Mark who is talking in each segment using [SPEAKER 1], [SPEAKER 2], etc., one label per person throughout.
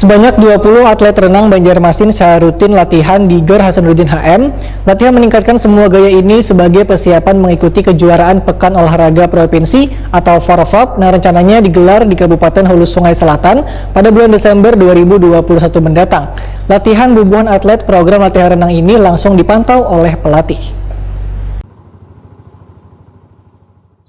[SPEAKER 1] Sebanyak 20 atlet renang Banjarmasin secara rutin latihan di GOR Hasanuddin HM. Latihan meningkatkan semua gaya ini sebagai persiapan mengikuti kejuaraan Pekan Olahraga Provinsi atau Forprov yang rencananya digelar di Kabupaten Hulu Sungai Selatan pada bulan Desember 2021 mendatang. Latihan bubuhan atlet program latihan renang ini langsung dipantau oleh pelatih.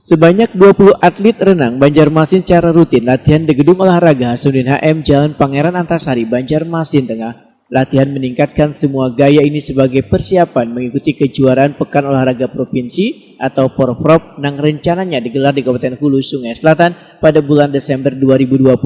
[SPEAKER 2] Sebanyak 20 atlet renang Banjarmasin secara rutin latihan di Gedung Olahraga Hasanuddin HM Jalan Pangeran Antasari, Banjarmasin Tengah. Latihan meningkatkan semua gaya ini sebagai persiapan mengikuti kejuaraan Pekan Olahraga Provinsi atau Forprov yang rencananya digelar di Kabupaten Hulu Sungai Selatan pada bulan Desember 2021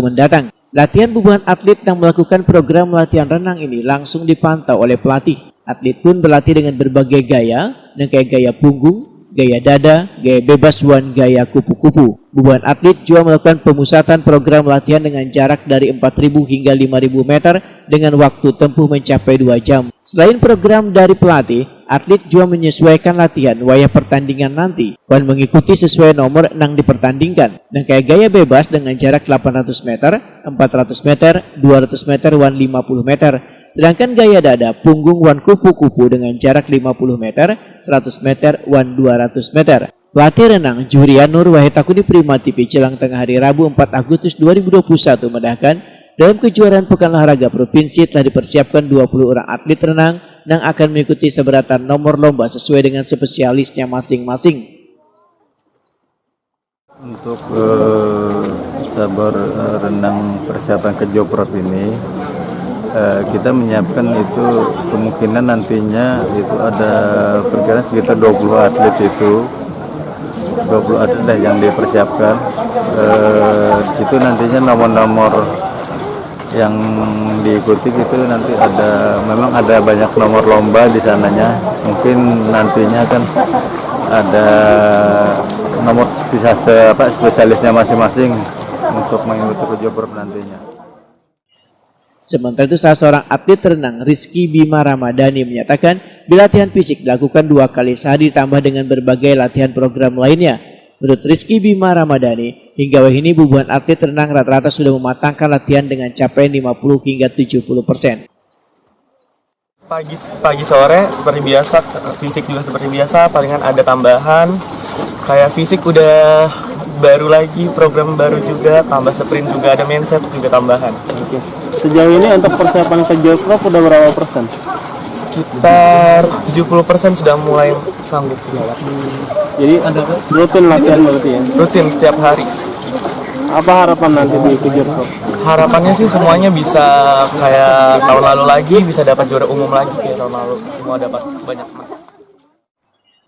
[SPEAKER 2] mendatang. Latihan bubuhan atlet yang melakukan program latihan renang ini langsung dipantau oleh pelatih. Atlet pun berlatih dengan berbagai gaya, kayak gaya punggung, gaya dada, gaya bebas, gaya kupu-kupu. Bubuhan atlet juga melakukan pemusatan program latihan dengan jarak dari 4.000 hingga 5.000 meter dengan waktu tempuh mencapai 2 jam. Selain program dari pelatih, atlet juga menyesuaikan latihan wayah pertandingan nanti. Wan mengikuti sesuai nomor yang dipertandingkan. Kayak gaya bebas dengan jarak 800 meter, 400 meter, 200 meter, 50 meter. Sedangkan gaya dada punggung kupu-kupu dengan jarak 50 meter, 100 meter, 200 meter. Pelatih renang Jurianur Wahitakuni Prima TV jelang tengah hari Rabu 4 Agustus 2021 menambahkan, dalam kejuaraan Pekan Olahraga Provinsi telah dipersiapkan 20 orang atlet renang yang akan mengikuti seberatan nomor lomba sesuai dengan spesialisnya masing-masing.
[SPEAKER 3] Untuk renang persiapan ke Joprov ini, kita menyiapkan itu kemungkinan nantinya itu ada perkiraan sekitar 20 atlet itu. 20 atlet yang dipersiapkan. Situ nantinya nomor-nomor yang diikuti gitu nanti memang ada banyak nomor lomba di sananya. Mungkin nantinya kan ada nomor spesialisnya masing-masing untuk mengikuti ke Joprov nantinya.
[SPEAKER 2] Sementara itu salah seorang atlet renang Rizky Bima Ramadhani menyatakan bila latihan fisik dilakukan 2 kali sehari ditambah dengan berbagai latihan program lainnya. Menurut Rizky Bima Ramadhani, hingga ini bubuhan atlet renang rata-rata sudah mematangkan latihan dengan capaian 50 hingga 70%.
[SPEAKER 4] Pagi sore seperti biasa, fisik juga seperti biasa, palingan ada tambahan. Kayak fisik udah baru lagi, program baru juga, tambah sprint juga, ada mindset juga tambahan.
[SPEAKER 5] Oke. Sejauh ini untuk persiapan ke Joprov udah berapa persen?
[SPEAKER 4] Sekitar 70% sudah mulai sanggup.
[SPEAKER 5] Jadi rutin latihan berarti ya?
[SPEAKER 4] Rutin setiap hari.
[SPEAKER 5] Apa harapan nanti di Joprov?
[SPEAKER 4] Harapannya sih semuanya bisa kayak tahun lalu lagi, bisa dapat juara umum lagi kayak tahun lalu. Semua dapat banyak emas.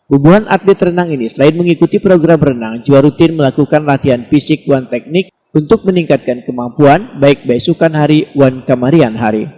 [SPEAKER 2] Bubuhan atlet renang ini selain mengikuti program renang, juga rutin melakukan latihan fisik teknik untuk meningkatkan kemampuan baik besokan hari kamarian hari.